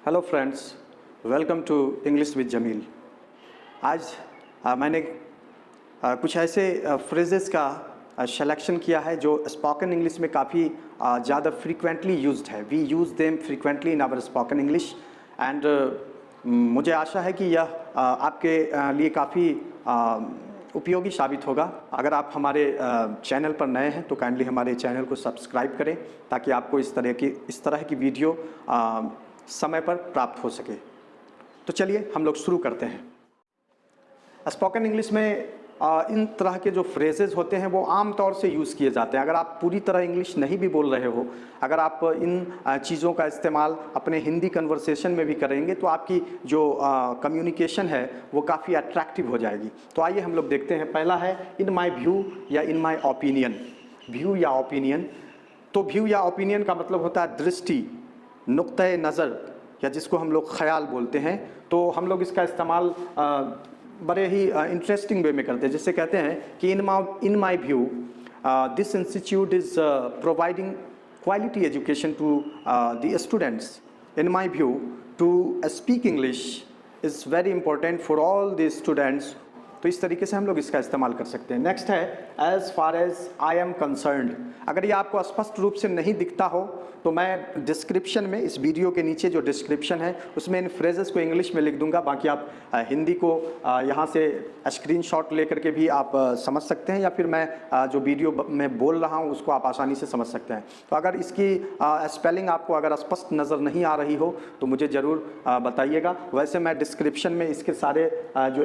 Hello friends, welcome to English with Jameel. आज मैंने कुछ ऐसे फ्रेजेस का सिलेक्शन किया है जो स्पोकन इंग्लिश में काफ़ी ज़्यादा फ्रीक्वेंटली यूज्ड है। We use them frequently in our spoken English and मुझे आशा है कि यह आपके लिए काफ़ी उपयोगी साबित होगा। अगर आप हमारे चैनल पर नए हैं तो काइंडली हमारे चैनल को सब्सक्राइब करें ताकि आपको इस तरह की वीडियो समय पर प्राप्त हो सके। तो चलिए हम लोग शुरू करते हैं। स्पोकन इंग्लिश में इन तरह के जो फ्रेजेस होते हैं वो आम तौर से यूज़ किए जाते हैं। अगर आप पूरी तरह इंग्लिश नहीं भी बोल रहे हो, अगर आप इन चीज़ों का इस्तेमाल अपने हिंदी कन्वर्सेशन में भी करेंगे तो आपकी जो कम्युनिकेशन है वो काफ़ी अट्रैक्टिव हो जाएगी। तो आइए हम लोग देखते हैं। पहला है इन माई व्यू या इन माई ओपिनियन। व्यू या ओपिनियन, तो व्यू या ओपिनियन का मतलब होता है दृष्टि, नुक्ते नज़र, या जिसको हम लोग ख्याल बोलते हैं। तो हम लोग इसका इस्तेमाल बड़े ही इंटरेस्टिंग वे में करते हैं। जैसे कहते हैं कि in my view this institute is providing quality education to the students. In my view to speak English is very important for all the students. तो इस तरीके से हम लोग इसका इस्तेमाल कर सकते हैं। नेक्स्ट है as far as I am concerned. अगर ये आपको स्पष्ट रूप से नहीं दिखता हो तो मैं डिस्क्रिप्शन में, इस वीडियो के नीचे जो डिस्क्रिप्शन है उसमें इन फ्रेजेस को इंग्लिश में लिख दूंगा। बाकी आप हिंदी को यहाँ से स्क्रीनशॉट लेकर के भी आप समझ सकते हैं, या फिर मैं जो वीडियो में बोल रहा हूँ उसको आप आसानी से समझ सकते हैं। तो अगर इसकी स्पेलिंग आपको अगर स्पष्ट नज़र नहीं आ रही हो तो मुझे ज़रूर बताइएगा। वैसे मैं डिस्क्रिप्शन में इसके सारे जो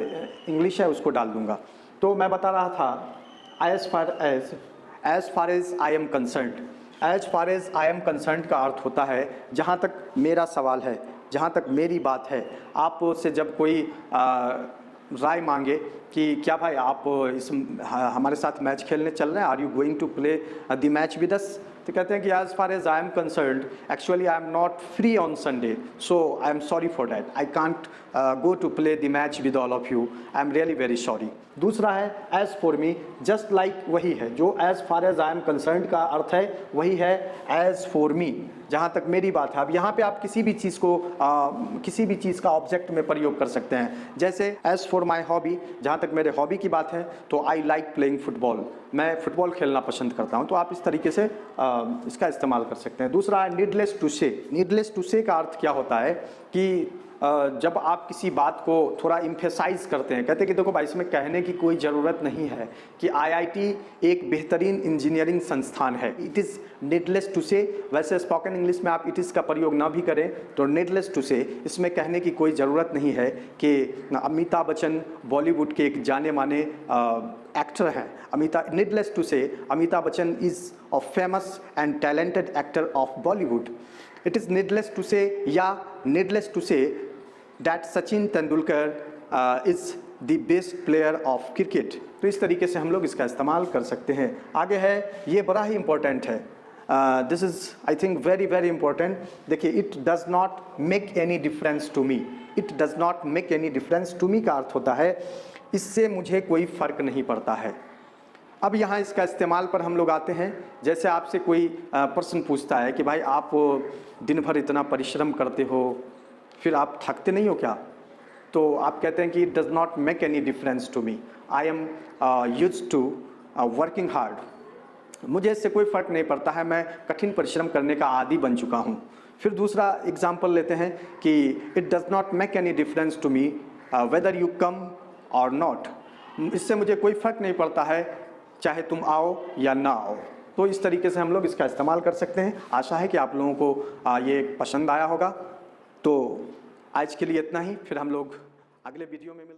इंग्लिश है उसको डाल दूंगा। तो मैं बता रहा था as far as I am concerned. As far as I am concerned का अर्थ होता है जहाँ तक मेरा सवाल है, जहाँ तक मेरी बात है। आपसे जब कोई राय मांगे कि क्या भाई आप हमारे साथ मैच खेलने चल रहे हैं, are you going to play the match with us, तो कहते हैं कि as far as I am concerned actually I am not free on Sunday, so I am sorry for that, I can't go to play the match with all of you, I am really very sorry. दूसरा है as for me, just like वही है जो as far as I am concerned का अर्थ है, वही है as for मी, जहाँ तक मेरी बात है। अब यहाँ पे आप किसी भी चीज़ को किसी भी चीज़ का ऑब्जेक्ट में प्रयोग कर सकते हैं। जैसे एज फॉर माई हॉबी, जहाँ तक मेरे हॉबी की बात है तो आई लाइक प्लेइंग फुटबॉल, मैं फुटबॉल खेलना पसंद करता हूँ। तो आप इस तरीके से इसका इस्तेमाल कर सकते हैं। दूसरा है नीडलेस टू से। नीडलेस टू से का अर्थ क्या होता है कि जब आप किसी बात को थोड़ा इम्फेसाइज करते हैं, कहते हैं कि देखो भाई इसमें कहने की कोई ज़रूरत नहीं है कि आईआईटी एक बेहतरीन इंजीनियरिंग संस्थान है, इट इज़ नीडलेस टू से। वैसे स्पोकन इंग्लिश में आप इट इज़ का प्रयोग ना भी करें तो नीडलेस टू से इसमें कहने की कोई ज़रूरत नहीं है कि अमिताभ बच्चन बॉलीवुड के एक जाने माने एक्टर हैं। Needless to say Amitabh Bachchan is a famous and talented actor of Bollywood. It is needless to say या needless to say that Sachin Tendulkar is the best player of cricket. तो इस तरीके से हम लोग इसका इस्तेमाल कर सकते हैं। आगे है, ये बड़ा ही इंपॉर्टेंट है, this is I think very very important. देखिए, it does not make any difference to me. It does not make any difference to me का अर्थ होता है इससे मुझे कोई फ़र्क नहीं पड़ता है। अब यहाँ इसका इस्तेमाल पर हम लोग आते हैं। जैसे आपसे कोई प्रश्न पूछता है कि भाई आप दिन भर इतना परिश्रम करते हो, फिर आप थकते नहीं हो क्या? तो आप कहते हैं कि it does not make any difference to me, I am used to working hard. मुझे इससे कोई फ़र्क नहीं पड़ता है, मैं कठिन परिश्रम करने का आदी बन चुका हूँ। फिर दूसरा एग्जाम्पल लेते हैं कि it does not make any difference to me whether you come or not. इससे मुझे कोई फ़र्क नहीं पड़ता है चाहे तुम आओ या ना आओ। तो इस तरीके से हम लोग इसका इस्तेमाल कर सकते हैं। आशा है कि आप लोगों को ये पसंद आया होगा। तो आज के लिए इतना ही, फिर हम लोग अगले वीडियो में मिलते हैं।